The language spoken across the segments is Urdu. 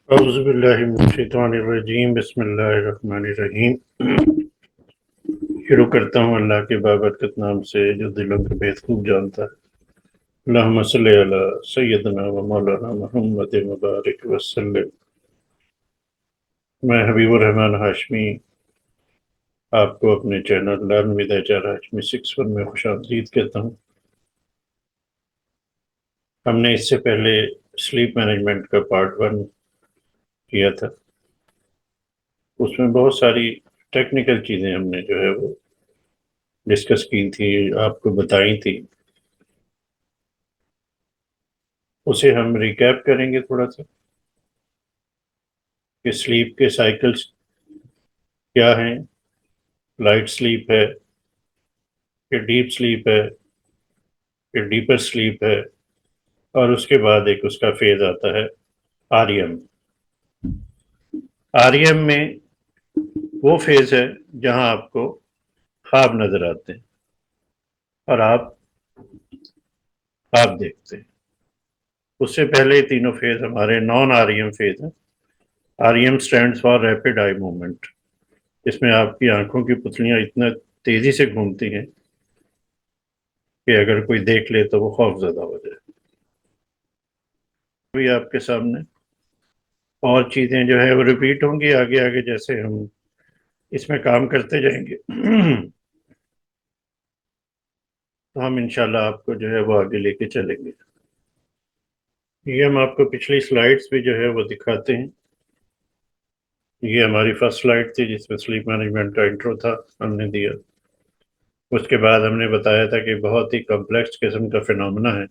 اعوذ باللہ من الشیطان الرجیم، بسم اللہ الرحمن الرحیم۔ شروع کرتا ہوں اللہ کے بابرکت نام سے جو دلوں کے بھید خوب جانتا ہے۔ اللہم صلی علی سیدنا و مولانا محمد مبارک وسلم۔ میں حبیب الرحمن ہاشمی آپ کو اپنے channel learn with HR Hashmi 61 میں خوش آمدید کہتا ہوں۔ ہم نے اس سے پہلے سلیپ مینجمنٹ کا پارٹ 1 کیا تھا، اس میں بہت ساری ٹیکنیکل چیزیں ہم نے جو ہے وہ ڈسکس کی تھی، آپ کو بتائی تھی۔ اسے ہم ریکیپ کریں گے تھوڑا سا کہ سلیپ کے سائیکلز کیا ہیں، لائٹ سلیپ ہے، پھر ڈیپ سلیپ ہے، پھر ڈیپر سلیپ ہے، اور اس کے بعد ایک اس کا فیز آتا ہے REM۔ REM میں وہ فیز ہے جہاں آپ کو خواب نظر آتے ہیں اور آپ خواب دیکھتے ہیں۔ اس سے پہلے تینوں فیز ہمارے نان REM فیز ہیں۔ REM stands for rapid eye movement, اس میں آپ کی آنکھوں کی پتلیاں اتنا تیزی سے گھومتی ہیں کہ اگر کوئی دیکھ لے تو وہ خوف زدہ ہو جائے۔ ابھی آپ کے سامنے اور چیزیں جو ہے وہ ریپیٹ ہوں گی آگے آگے جیسے ہم اس میں کام کرتے جائیں گے تو ہم انشاءاللہ آپ کو جو ہے وہ آگے لے کے چلیں گے۔ یہ ہم آپ کو پچھلی سلائیڈز بھی جو ہے وہ دکھاتے ہیں۔ یہ ہماری فرسٹ سلائیڈ تھی جس میں سلیپ مینجمنٹ کا انٹرو تھا، ہم نے دیا۔ اس کے بعد ہم نے بتایا تھا کہ بہت ہی کمپلیکس قسم کا فینومینا ہے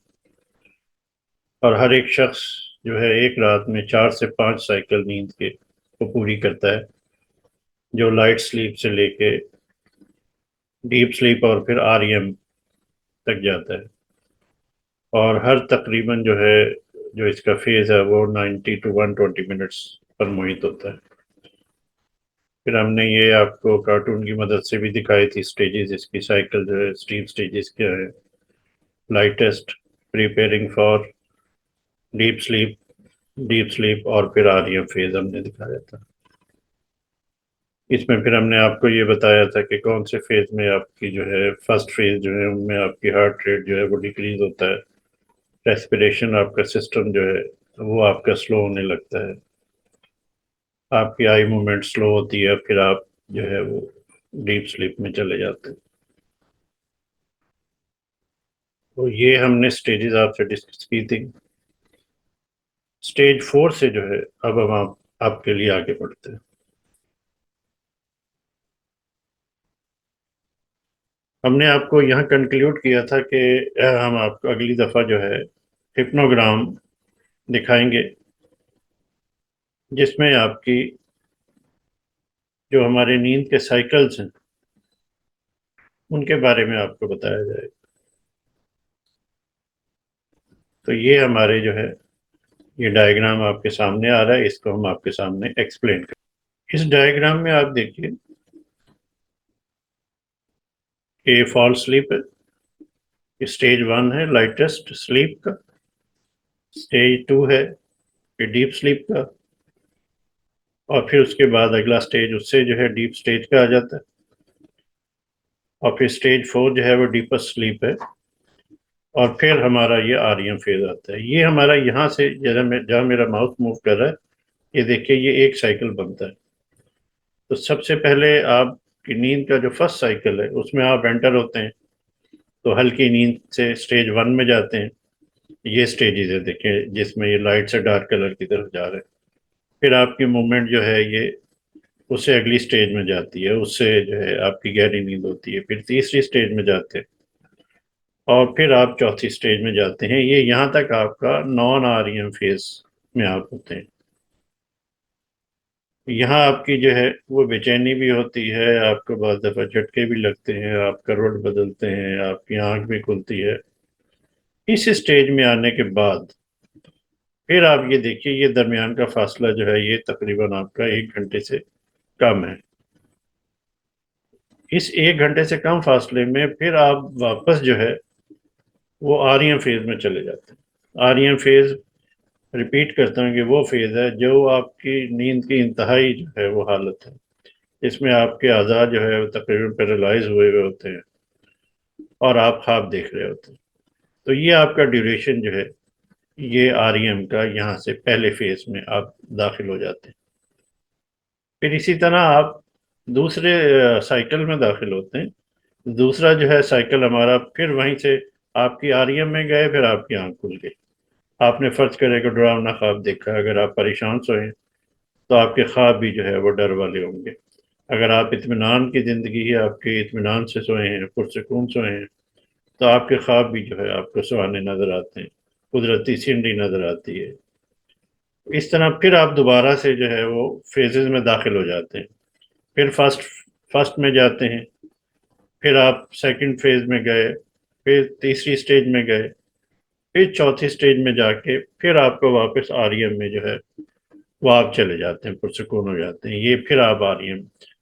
اور ہر ایک شخص جو ہے ایک رات میں 4 سے 5 سائیکل نیند کے کو پوری کرتا ہے، جو لائٹ سلیپ سے لے کے ڈیپ سلیپ اور پھر REM تک جاتا ہے، اور ہر تقریباً جو ہے جو اس کا فیز ہے وہ 90 to 120 منٹس پر محیط ہوتا ہے۔ پھر ہم نے یہ آپ کو کارٹون کی مدد سے بھی دکھائی تھی سٹیجز، اس کی سائیکل جو ہے سلیپ سٹیجز کیا ہے، lightest, preparing for deep sleep اور پھر REM فیز ہم نے دکھایا تھا۔ اس میں پھر ہم نے آپ کو یہ بتایا تھا کہ کون سے فیز میں آپ کی جو ہے فرسٹ فیز جو ہے ان میں آپ کی ہارٹ ریٹ جو ہے وہ ڈیکریز ہوتا ہے، ریسپریشن آپ کا سسٹم جو ہے وہ آپ کا سلو ہونے لگتا ہے، آپ کی آئی موومنٹ سلو ہوتی ہے، پھر آپ جو ہے وہ ڈیپ سلیپ میں چلے جاتے ہیں۔ تو یہ ہم نے سٹیجز آپ سے ڈسکس کی تھی۔ سٹیج 4 سے جو ہے اب ہم آپ کے لیے آگے بڑھتے ہیں۔ ہم نے آپ کو یہاں کنکلیوڈ کیا تھا کہ ہم آپ کو اگلی دفعہ جو ہے ہپنوگرام دکھائیں گے جس میں آپ کی جو ہمارے نیند کے سائیکلز ہیں ان کے بارے میں آپ کو بتایا جائے۔ تو یہ ہمارے جو ہے یہ ڈائیگرام آپ کے سامنے آ رہا ہے، اس کو ہم آپ کے سامنے ایکسپلین کریں۔ اس ڈائیگرام میں آپ دیکھیے کہ فال سلیپ ہے، اسٹیج 1 ہے لائٹسٹ سلیپ کا، اسٹیج 2 ہے کہ ڈیپ سلیپ کا، اور پھر اس کے بعد اگلا سٹیج اس سے جو ہے ڈیپ سٹیج کا آ جاتا ہے، اور پھر سٹیج 4 جو ہے وہ ڈیپر سلیپ ہے، اور پھر ہمارا یہ REM فیز آتا ہے۔ یہ ہمارا یہاں سے جہاں میرا ماؤس موو کر رہا ہے یہ دیکھیے یہ ایک سائیکل بنتا ہے۔ تو سب سے پہلے آپ کی نیند کا جو فرسٹ سائیکل ہے اس میں آپ انٹر ہوتے ہیں تو ہلکی نیند سے سٹیج 1 میں جاتے ہیں۔ یہ سٹیجز ہے دیکھیں جس میں یہ لائٹ سے ڈارک کلر کی طرف جا رہے ہیں، پھر آپ کی موومنٹ جو ہے یہ اس سے اگلی سٹیج میں جاتی ہے، اس سے جو ہے آپ کی گہری نیند ہوتی ہے، پھر تیسری سٹیج میں جاتے ہیں، اور پھر آپ چوتھی سٹیج میں جاتے ہیں۔ یہ یہاں تک آپ کا نان REM فیز میں آپ ہوتے ہیں۔ یہاں آپ کی جو ہے وہ بے چینی بھی ہوتی ہے، آپ کو بعض دفعہ جھٹکے بھی لگتے ہیں، آپ کا روٹ بدلتے ہیں، آپ کی آنکھ بھی کھلتی ہے۔ اس سٹیج میں آنے کے بعد پھر آپ یہ دیکھیے یہ درمیان کا فاصلہ جو ہے یہ تقریباً آپ کا 1 گھنٹے سے کم ہے۔ اس 1 گھنٹے سے کم فاصلے میں پھر آپ واپس جو ہے وہ REM فیز میں چلے جاتے ہیں۔ REM فیز ریپیٹ کرتا ہوں کہ وہ فیز ہے جو آپ کی نیند کی انتہائی جو ہے وہ حالت ہے، اس میں آپ کے اعضاء جو ہے وہ تقریباً پیرالائز ہوئے ہوئے ہوتے ہیں اور آپ خواب دیکھ رہے ہوتے ہیں. تو یہ آپ کا ڈیوریشن جو ہے یہ آر ای ایم کا یہاں سے پہلے فیز میں آپ داخل ہو جاتے ہیں. پھر اسی طرح آپ دوسرے سائیکل میں داخل ہوتے ہیں. دوسرا جو ہے سائیکل ہمارا پھر وہیں سے آپ کی آر ای ایم میں گئے، پھر آپ کی آنکھ کھل گئی. آپ نے فرض کرے کہ ڈراؤنا خواب دیکھا، اگر آپ پریشان سوئیں تو آپ کے خواب بھی جو ہے وہ ڈر والے ہوں گے. اگر آپ اطمینان کی زندگی ہے، آپ کے اطمینان سے سوئے ہیں، پرسکون سوئے ہیں، تو آپ کے خواب بھی جو ہے آپ کو سہانے نظر آتے ہیں، قدرتی سینری نظر آتی ہے. اس طرح پھر آپ دوبارہ سے جو ہے وہ فیزز میں داخل ہو جاتے ہیں. پھر فرسٹ میں جاتے ہیں، پھر آپ سیکنڈ فیز میں گئے، پھر تیسری سٹیج میں گئے، پھر چوتھی سٹیج میں جا کے پھر آپ کو واپس آر ای ایم میں جو ہے وہ آپ چلے جاتے ہیں، پرسکون ہو جاتے ہیں. یہ پھر آپ آر ای ایم.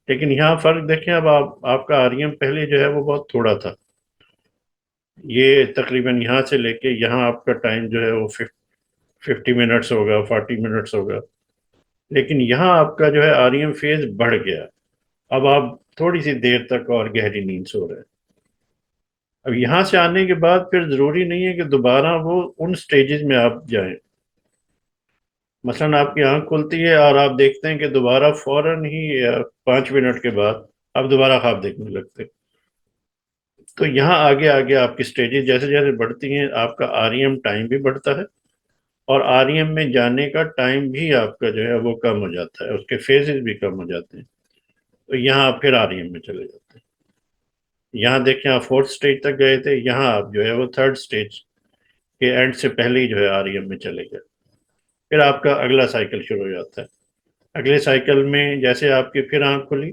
لیکن یہاں فرق دیکھیں، اب آپ کا آر ای ایم پہلے جو ہے وہ بہت تھوڑا تھا. یہ تقریباً یہاں سے لے کے یہاں آپ کا ٹائم جو ہے وہ 50 منٹس ہوگا، 40 منٹس ہوگا. لیکن یہاں آپ کا جو ہے آر ای ایم فیز بڑھ گیا. اب آپ تھوڑی سی دیر تک اور گہری نیند سو رہے ہیں. اب یہاں سے آنے کے بعد پھر ضروری نہیں ہے کہ دوبارہ وہ ان سٹیجز میں آپ جائیں. مثلا آپ کی آنکھ کھلتی ہے اور آپ دیکھتے ہیں کہ دوبارہ فوراً ہی 5 منٹ کے بعد آپ دوبارہ خواب دیکھنے لگتے. تو یہاں آگے آگے آپ کی سٹیجز جیسے جیسے بڑھتی ہیں، آپ کا آر ای ایم ٹائم بھی بڑھتا ہے، اور آر ای ایم میں جانے کا ٹائم بھی آپ کا جو ہے وہ کم ہو جاتا ہے، اس کے فیزز بھی کم ہو جاتے ہیں. تو یہاں آپ پھر آر ای ایم میں چلے جاتے ہیں. یہاں دیکھیں آپ فورتھ سٹیج تک گئے تھے، یہاں آپ جو ہے وہ تھرڈ سٹیج کے اینڈ سے پہلے ہی جو ہے آر ای ایم میں چلے گئے. پھر آپ کا اگلا سائیکل شروع ہو جاتا ہے. اگلے سائیکل میں جیسے آپ کی پھر آنکھ کھلی،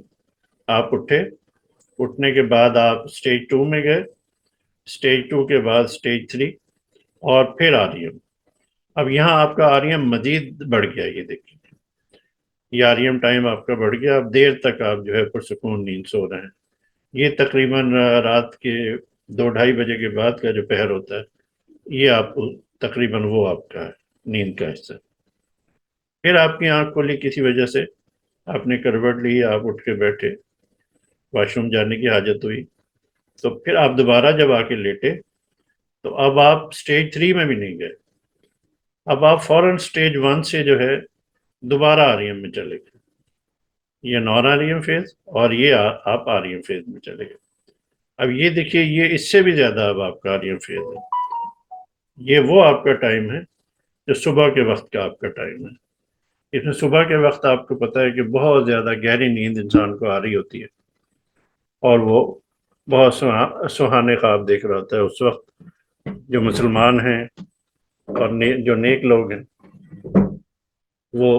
آپ اٹھے، اٹھنے کے بعد آپ سٹیج 2 میں گئے، سٹیج 2 کے بعد سٹیج 3، اور پھر آر ای ایم. اب یہاں آپ کا آر ای ایم مزید بڑھ گیا. یہ دیکھیے یہ آر ای ایم ٹائم آپ کا بڑھ گیا. اب دیر تک آپ جو ہے پرسکون نیند سو رہے ہیں. یہ تقریباً رات کے 2-2:30 بجے کے بعد کا جو پہر ہوتا ہے، یہ آپ کو تقریباً وہ آپ کا ہے نیند کا حصہ. پھر آپ کی آنکھ کھلی کسی وجہ سے، آپ نے کروٹ لی، آپ اٹھ کے بیٹھے، واش روم جانے کی حاجت ہوئی، تو پھر آپ دوبارہ جب آ کے لیٹے تو اب آپ سٹیج 3 میں بھی نہیں گئے. اب آپ فوراً سٹیج 1 سے جو ہے دوبارہ آر ای ایم میں چلے گئے. یہ non R E M phase, اور یہ آپ آر ای ایم فیز میں چلے گئے. اب یہ دیکھیے یہ اس سے بھی زیادہ اب آپ کا آر ای ایم فیز ہے. یہ وہ آپ کا ٹائم ہے جو صبح کے وقت کا آپ کا ٹائم ہے. اس میں صبح کے وقت آپ کو پتہ ہے کہ بہت زیادہ گہری نیند انسان کو آ رہی ہوتی ہے، اور وہ بہت سہانے خواب دیکھ رہا ہوتا ہے. اس وقت جو مسلمان ہیں اور جو نیک لوگ ہیں وہ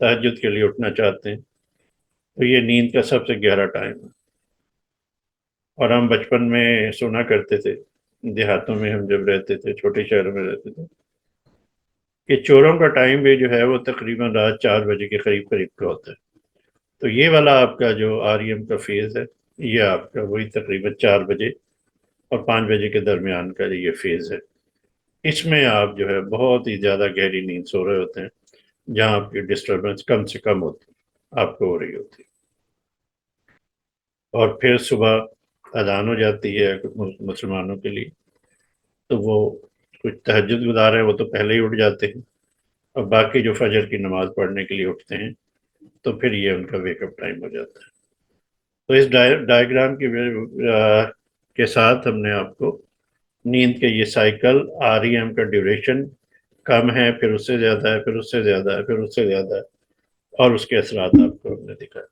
تہجد کے لیے اٹھنا چاہتے ہیں. تو یہ نیند کا سب سے گہرا ٹائم ہے. اور ہم بچپن میں سنا کرتے تھے، دیہاتوں میں ہم جب رہتے تھے، چھوٹے شہروں میں رہتے تھے، کہ چوروں کا ٹائم بھی جو ہے وہ تقریباً رات 4 بجے کے قریب قریب کا ہوتا ہے. تو یہ والا آپ کا جو آر ای ایم کا فیز ہے، یہ آپ کا وہی تقریباً 4 بجے اور 5 بجے کے درمیان کا یہ فیز ہے. اس میں آپ جو ہے بہت ہی زیادہ گہری نیند سو رہے ہوتے ہیں، جہاں آپ کی ڈسٹربنس کم سے کم ہوتی آپ کو ہو رہی ہوتی. اور پھر صبح اذان ہو جاتی ہے مسلمانوں کے لیے، تو وہ کچھ تہجد گزار ہیں وہ تو پہلے ہی اٹھ جاتے ہیں، اور باقی جو فجر کی نماز پڑھنے کے لیے اٹھتے ہیں تو پھر یہ ان کا ویک اپ ٹائم ہو جاتا ہے. تو اس ڈائیگرام کے ساتھ ہم نے آپ کو نیند کے یہ سائیکل، آر ای ایم کا ڈیوریشن کم ہے، پھر اس سے زیادہ ہے، پھر اس سے زیادہ ہے، پھر اس سے زیادہ ہے، اور اس کے اثرات آپ کو ہم نے دکھائے.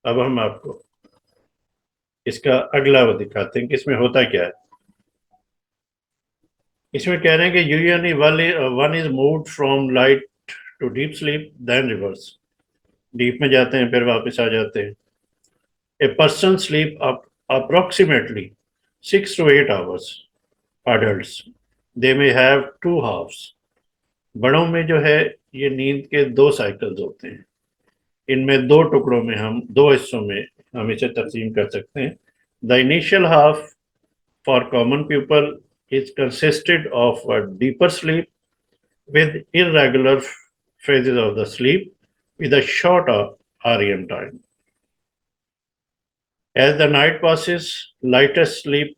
اب ہم آپ کو اس کا اگلا وہ دکھاتے ہیں کہ اس میں ہوتا کیا ہے. اس میں کہہ رہے ہیں کہ usually one is moved from light to deep sleep then reverse. Deep میں جاتے ہیں پھر واپس آ جاتے ہیں. A person sleep approximately 6 to 8 hours. Adults they may have 2 halves. بڑوں میں جو ہے یہ نیند کے 2 سائیکلز ہوتے ہیں. ان میں 2 ٹکڑوں میں ہم 2 حصوں میں ہم اسے تقسیم کر سکتے ہیں. The initial half for common people is consisted of a deeper sleep with irregular phases of the sleep with a shorter REM time. As the night passes, lighter sleep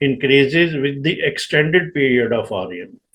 increases with the extended period of REM.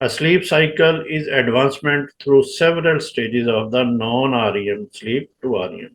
A sleep cycle is advancement through several stages of the non-REM sleep to REM.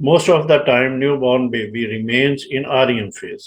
most of the time newborn baby remains in REM phase.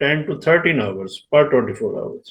10 to 13 hours per 24 hours.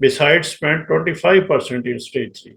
Besides spend 25% in stage 3.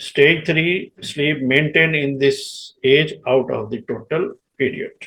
Stage 3 sleep maintain in this age out of the total period.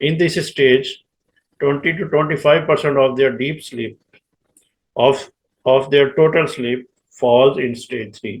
In this stage, 20 to 25% of their deep sleep of their total sleep falls in stage 3.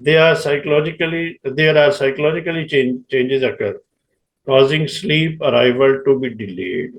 There are psychologically changes occur, causing sleep arrival to be delayed.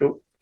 to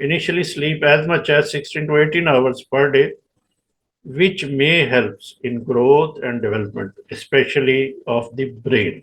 initially sleep as much as 16 to 18 hours per day, which may helps in growth and development, especially of the brain.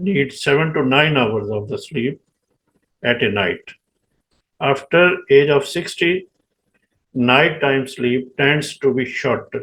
need 7 to 9 hours of the sleep at a night. After age of 60, nighttime sleep tends to be shorter.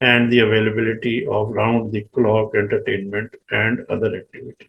and the availability of round the clock entertainment and other activities.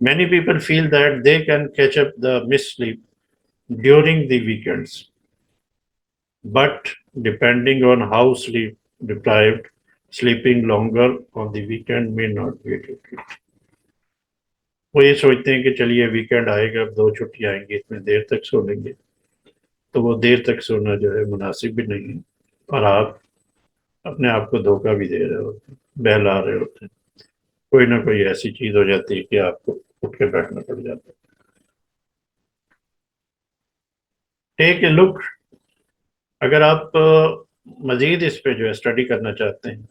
Many people feel that they can catch up the missed sleep during the weekends, but depending on how sleep deprived, sleeping longer on the weekend may not be a treat. وہ یہ سوچتے ہیں کہ چلیے ویکینڈ آئے گا، اب 2 چھٹی آئیں گی، اتنے دیر تک سو لیں گے، تو وہ دیر تک سونا جو ہے مناسب بھی نہیں ہے، اور آپ اپنے آپ کو دھوکہ بھی دے رہے ہوتے ہیں، بہلا رہے ہوتے ہیں، کوئی نہ کوئی ایسی چیز ہو جاتی ہے کہ آپ کو اٹھ کے بیٹھنا پڑ جاتا ہے. ٹیک اے لک، اگر آپ مزید اس پہ جو ہے اسٹڈی کرنا چاہتے ہیں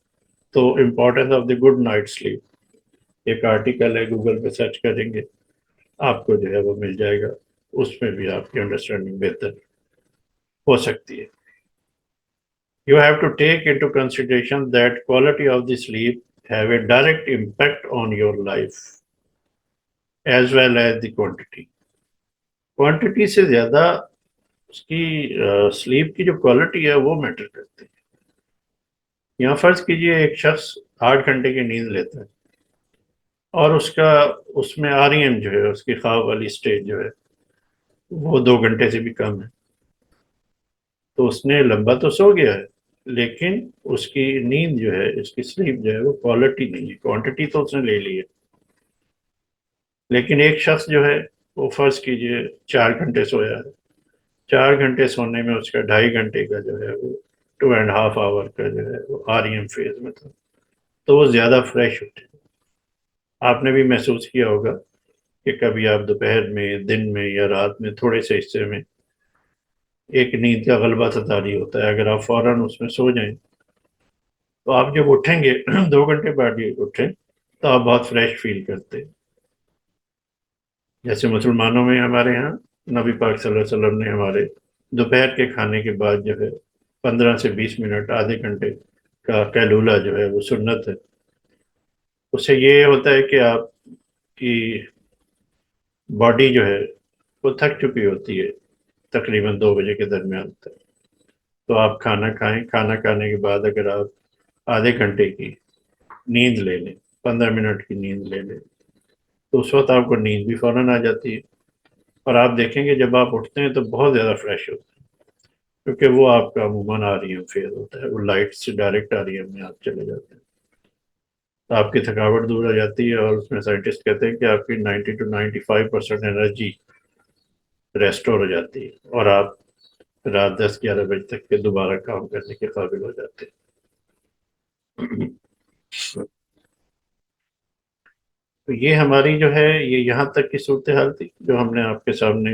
تو importance of the good night sleep ایک آرٹیکل ہے، گوگل پہ سرچ کریں گے آپ کو جو ہے وہ مل جائے گا، اس میں بھی آپ کی انڈرسٹینڈنگ بہتر ہو سکتی ہے. You have to take into consideration that quality of the sleep have a direct impact on your life as well as the quantity. Quantity سے زیادہ اس کی سلیپ کی جو کوالٹی ہے وہ میٹر کرتی ہے. یہاں فرض کیجئے ایک شخص 8 گھنٹے کی نیند لیتا ہے اور اس میں REM جو ہے، اس کی خواب والی سٹیج جو ہے وہ 2 گھنٹے سے بھی کم ہے، تو اس نے لمبا تو سو گیا ہے لیکن اس کی نیند جو ہے، اس کی سلیپ جو ہے وہ کوالٹی نہیں ہے، کوانٹٹی تو اس نے لے لی ہے. لیکن ایک شخص جو ہے وہ فرض کیجئے 4 گھنٹے سویا ہے، 4 گھنٹے سونے میں اس کا 2.5 گھنٹے کا جو ہے وہ 2.5 آور کا جو ہے وہ REM فیز میں تھا، تو وہ زیادہ فریش اٹھے. آپ نے بھی محسوس کیا ہوگا کہ کبھی آپ دوپہر میں، دن میں یا رات میں تھوڑے سے حصے میں ایک نیند کا غلبہ ستاری ہوتا ہے، اگر آپ فوراً اس میں سو جائیں تو آپ جب اٹھیں گے 2 گھنٹے بعد ہی اٹھیں تو آپ بہت فریش فیل کرتے. جیسے مسلمانوں میں ہمارے ہاں نبی پاک صلی اللہ علیہ وسلم نے ہمارے دوپہر کے کھانے کے بعد جو ہے 15 سے 20 منٹ، آدھے گھنٹے کا قیلولہ جو ہے وہ سنت ہے. اس سے یہ ہوتا ہے کہ آپ کی باڈی جو ہے وہ تھک چکی ہوتی ہے تقریباً 2 بجے کے درمیان تک، تو آپ کھانا کھائیں، کھانا کھانے کے بعد اگر آپ آدھے گھنٹے کی نیند لے لیں، 15 منٹ کی نیند لے لیں، تو اس وقت آپ کو نیند بھی فوراً آ جاتی ہے، اور آپ دیکھیں گے جب آپ اٹھتے ہیں تو بہت زیادہ فریش ہوتے ہیں، کیونکہ وہ آپ کا عموماً REM فیز ہوتا ہے، وہ لائٹ سے ڈائریکٹ REM میں آپ چلے جاتے ہیں، تو آپ کی تھکاوٹ دور ہو جاتی ہے، اور اس میں سائنٹسٹ کہتے ہیں کہ آپ کی 90 to 95% انرجی ریسٹور ہو جاتی ہے، اور آپ رات 10-11 بجے تک کے دوبارہ کام کرنے کے قابل ہو جاتے ہیں. تو یہ ہماری جو ہے یہ یہاں تک کی صورتحال تھی جو ہم نے آپ کے سامنے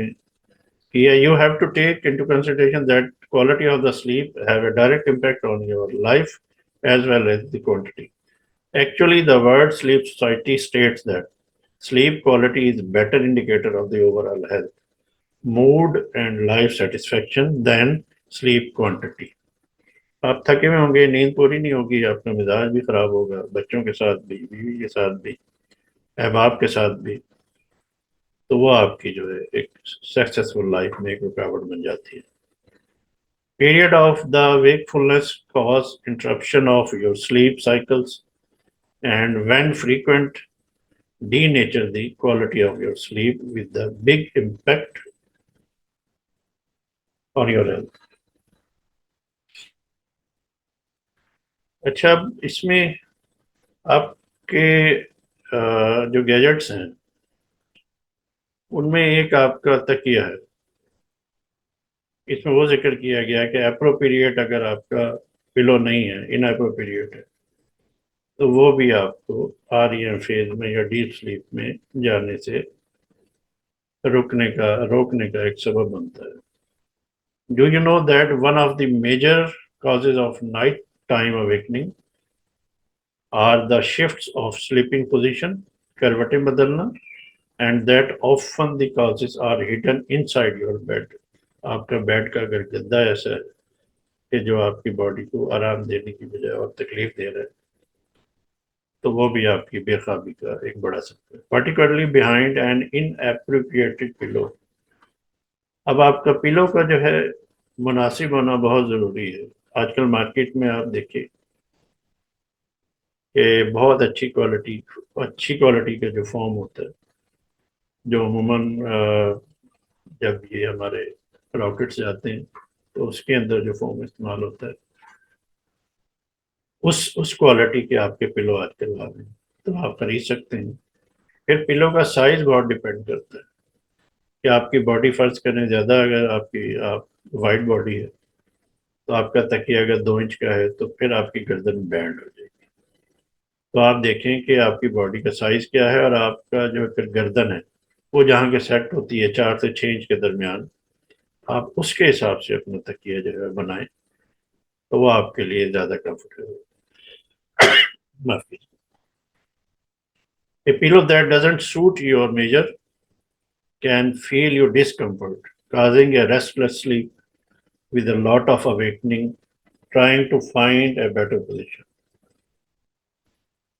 کیا. You have to take into consideration that quality of the sleep have a direct impact on your life as well as the quantity. Actually, the World Sleep Society states that sleep quality is a better indicator of the overall health, mood, and life satisfaction than sleep quantity. آپ تھکے ہوئے ہوں گے، نیند پوری نہیں ہوگی، آپ کا مزاج بھی خراب ہوگا، بچوں کے ساتھ بھی، بیوی کے ساتھ بھی، احباب کے ساتھ بھی، تو وہ آپ کی جو ہے ایک سکسیسفل لائف میں ایک رکاوٹ بن جاتی ہے. Period of the wakefulness cause interruption of your sleep cycles, and when frequent denature the quality of your sleep with the big impact on your health. اچھا، اب اس میں آپ کے جو گیجٹس ہیں ان میں ایک آپ کا تکیہ ہے، اس میں وہ ذکر کیا گیا کہ اپروپریٹ اگر آپ کا پلو نہیں ہے، ان اپروپریٹ ہے، تو وہ بھی آپ کو REM فیز میں یا ڈیپ سلیپ میں جانے سے روکنے کا ایک سبب بنتا ہے. Do you know that one of the major causes of night-time awakening are the shifts of sleeping position, کروٹیں بدلنا, and that often the causes are hidden inside your bed. آپ کا بیڈ کا اگر گدا ایسا ہے کہ جو آپ کی باڈی کو آرام دینے کی بجائے اور تکلیف دے رہا ہے تو وہ بھی آپ کی بے خوابی کا ایک بڑا سبب ہے. Particularly behind an inappropriate pillow. اب آپ کا پلو کا جو ہے مناسب ہونا بہت ضروری ہے. آج کل مارکیٹ میں آپ دیکھیں کہ بہت اچھی کوالٹی کا جو فارم ہوتا ہے، جو عموماً جب یہ ہمارے راکٹس جاتے ہیں تو اس کے اندر جو فارم استعمال ہوتا ہے اس کوالٹی کے آپ کے پلو آج کل آ رہے ہیں، تو آپ خرید سکتے ہیں۔ پھر پلو کا سائز بہت ڈیپینڈ کرتا ہے کہ آپ کی باڈی فرض کریں زیادہ، اگر آپ وائڈ باڈی ہے تو آپ کا تکیہ اگر 2 انچ کا ہے تو پھر آپ کی گردن بینڈ ہو جائے گی۔ تو آپ دیکھیں کہ آپ کی باڈی کا سائز کیا ہے، اور آپ کا جو پھر گردن ہے وہ جہاں کے سیٹ ہوتی ہے 4 سے 6 انچ کے درمیان، آپ اس کے حساب سے اپنا تکیہ جو ہے بنائیں تو وہ آپ کے لیے زیادہ کمفرٹیبل۔ معاف کیجیے۔ A pillow that doesn't suit your measure can feel your discomfort, causing a restless sleep with a lot of awakening, trying to find a better position.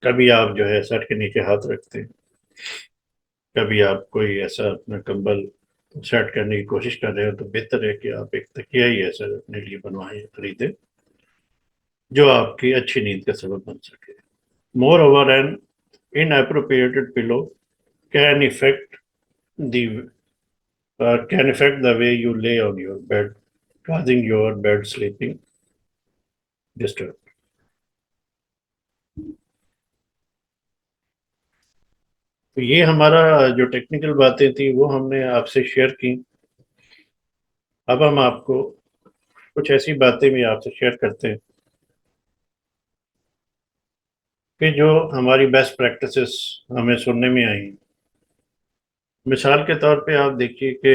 کبھی آپ جو ہے سر کے نیچے ہاتھ رکھتے ہیں، کبھی آپ کوئی ایسا اپنا کمبل سیٹ کرنے کی کوشش کر رہے ہو، تو بہتر ہے کہ آپ ایک تکیہ ہی ایسا اپنے لیے بنوائیں، خریدیں جو آپ کی اچھی نیند کا سبب بن سکے۔ Moreover an inappropriate pillow can affect the way you lay on your bed, causing your bed sleeping disturbed. تو یہ ہمارا جو ٹیکنیکل باتیں تھیں وہ ہم نے آپ سے شیئر کی۔ اب ہم آپ کو کچھ ایسی باتیں بھی آپ سے شیئر کرتے ہیں کہ جو ہماری بیسٹ پریکٹسز ہمیں سننے میں آئیں۔ مثال کے طور پہ آپ دیکھیے کہ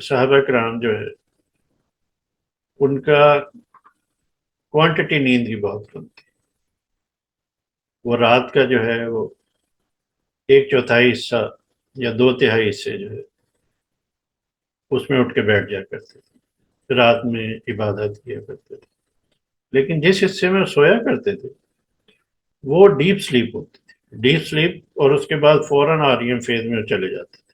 صحابہ کرام جو ہے ان کا کوانٹٹی نیند کی بہت کم تھی۔ وہ رات کا جو ہے وہ 1/4 حصہ یا 2/3 حصے جو ہے اس میں اٹھ کے بیٹھ جایا کرتے تھے، رات میں عبادت کیا کرتے تھے، لیکن جس حصے میں سویا کرتے تھے وہ ڈیپ سلیپ ہوتی تھی، ڈیپ سلیپ، اور اس کے بعد فوراً REM فیز میں چلے جاتے تھے۔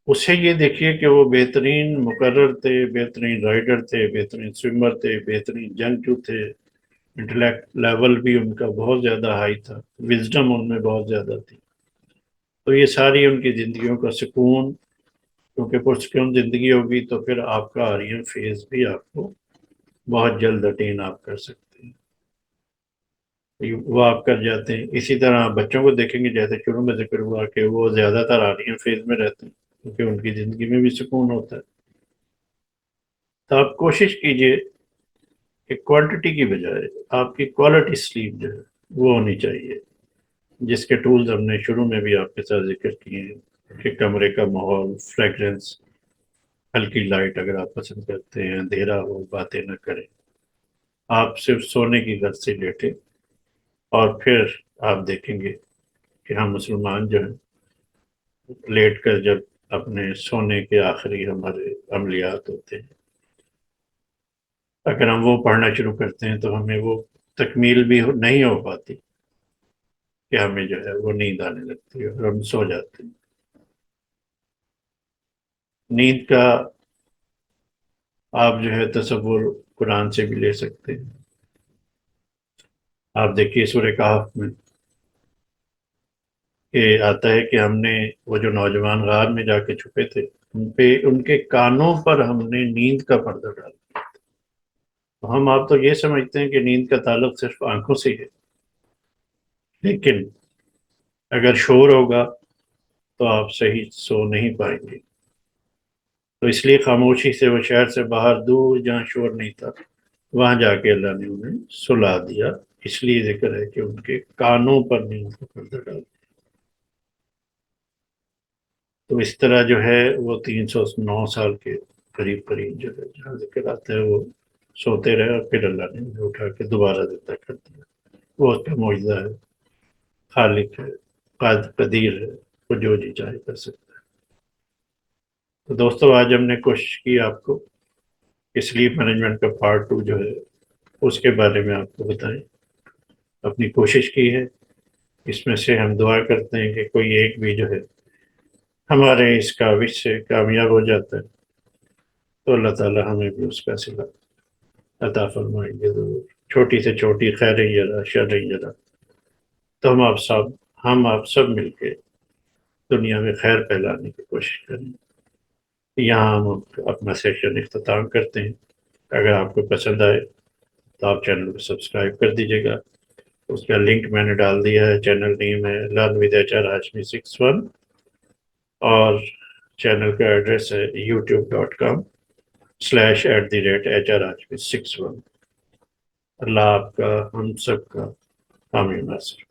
اس سے یہ دیکھیے کہ وہ بہترین مقرر تھے، بہترین رائڈر تھے، بہترین سوئمر تھے، بہترین جنگجو تھے، انٹلیکٹ لیول بھی ان کا بہت زیادہ ہائی تھا، وزڈم ان میں بہت زیادہ تھی۔ تو یہ ساری ان کی زندگیوں کا سکون، کیونکہ پرسکون زندگی ہوگی تو پھر آپ کا REM فیز بھی آپ کو بہت جلد اٹین آپ کر سکتے ہیں، وہ آپ کر جاتے ہیں۔ اسی طرح آپ بچوں کو دیکھیں گے، جیسے شروع میں ذکر ہوا کہ وہ زیادہ تر REM فیز میں رہتے ہیں کیونکہ ان کی زندگی میں بھی سکون ہوتا ہے۔ تو آپ کوشش کیجئے کہ کوانٹٹی کی بجائے آپ کی کوالٹی سلیپ جو ہے وہ ہونی چاہیے، جس کے ٹولز ہم نے شروع میں بھی آپ کے ساتھ ذکر کیے ہیں کہ کمرے کا ماحول، فریگرنس، ہلکی لائٹ اگر آپ پسند کرتے ہیں، اندھیرا ہو، باتیں نہ کریں، آپ صرف سونے کی غرض سے لیٹیں، اور پھر آپ دیکھیں گے کہ ہم مسلمان جو ہیں لیٹ کر جب اپنے سونے کے آخری ہمارے عملیات ہوتے ہیں، اگر ہم وہ پڑھنا شروع کرتے ہیں تو ہمیں وہ تکمیل بھی نہیں ہو پاتی کہ ہمیں جو ہے وہ نیند آنے لگتی ہے اور ہم سو جاتے ہیں۔ نیند کا آپ جو ہے تصور قرآن سے بھی لے سکتے ہیں۔ آپ دیکھیے سورہ کہف میں کہ آتا ہے کہ ہم نے وہ جو نوجوان غار میں جا کے چھپے تھے، ان کے کانوں پر ہم نے نیند کا پردہ ڈالا۔ ہم آپ تو یہ سمجھتے ہیں کہ نیند کا تعلق صرف آنکھوں سے ہے، لیکن اگر شور ہوگا تو آپ صحیح سو نہیں پائیں گے۔ تو اس لیے خاموشی سے وہ شہر سے باہر دور جہاں شور نہیں تھا وہاں جا کے اللہ نے انہیں سلا دیا، اس لیے ذکر ہے کہ ان کے کانوں پر نیند کا پردہ ڈال۔ تو اس طرح جو ہے وہ 309 سال کے قریب قریب جو ہے جہاں ذکر آتا ہے وہ سوتے رہے، اور پھر اللہ نے انہیں اٹھا کے دوبارہ زندہ کر دیا۔ وہ اس کا معجزہ ہے، خالق ہے، قدیر ہے، وہ جو جی چاہے کر سکتا ہے۔ تو دوستو آج ہم نے کوشش کی آپ کو سلیپ مینجمنٹ کا پارٹ 2 جو ہے اس کے بارے میں آپ کو بتائیں، اپنی کوشش کی ہے۔ اس میں سے ہم دعا کرتے ہیں کہ کوئی ایک بھی جو ہے ہمارے اس کاوش سے کامیاب ہو جاتا ہے تو اللہ تعالیٰ ہمیں بھی اس کا صلہ عطا فرمائیں گے ضرور، چھوٹی سے چھوٹی خیر ذرا شر ذرا۔ تو ہم آپ سب مل کے دنیا میں خیر پھیلانے کی کوشش کریں۔ یہاں ہم اپنا سیشن اختتام کرتے ہیں۔ اگر آپ کو پسند آئے تو آپ چینل کو سبسکرائب کر دیجیے گا. اس کا لنک میں نے ڈال دیا ہے. چینل نیم ہے لرن ود HR ہاشمی 61 اور چینل کا ایڈریس ہے youtube.com/@HR ہاشمی 61. اللہ آپ کا ہم سب کا حامی ناصر.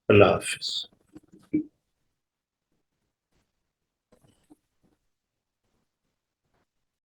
اللہ حافظ.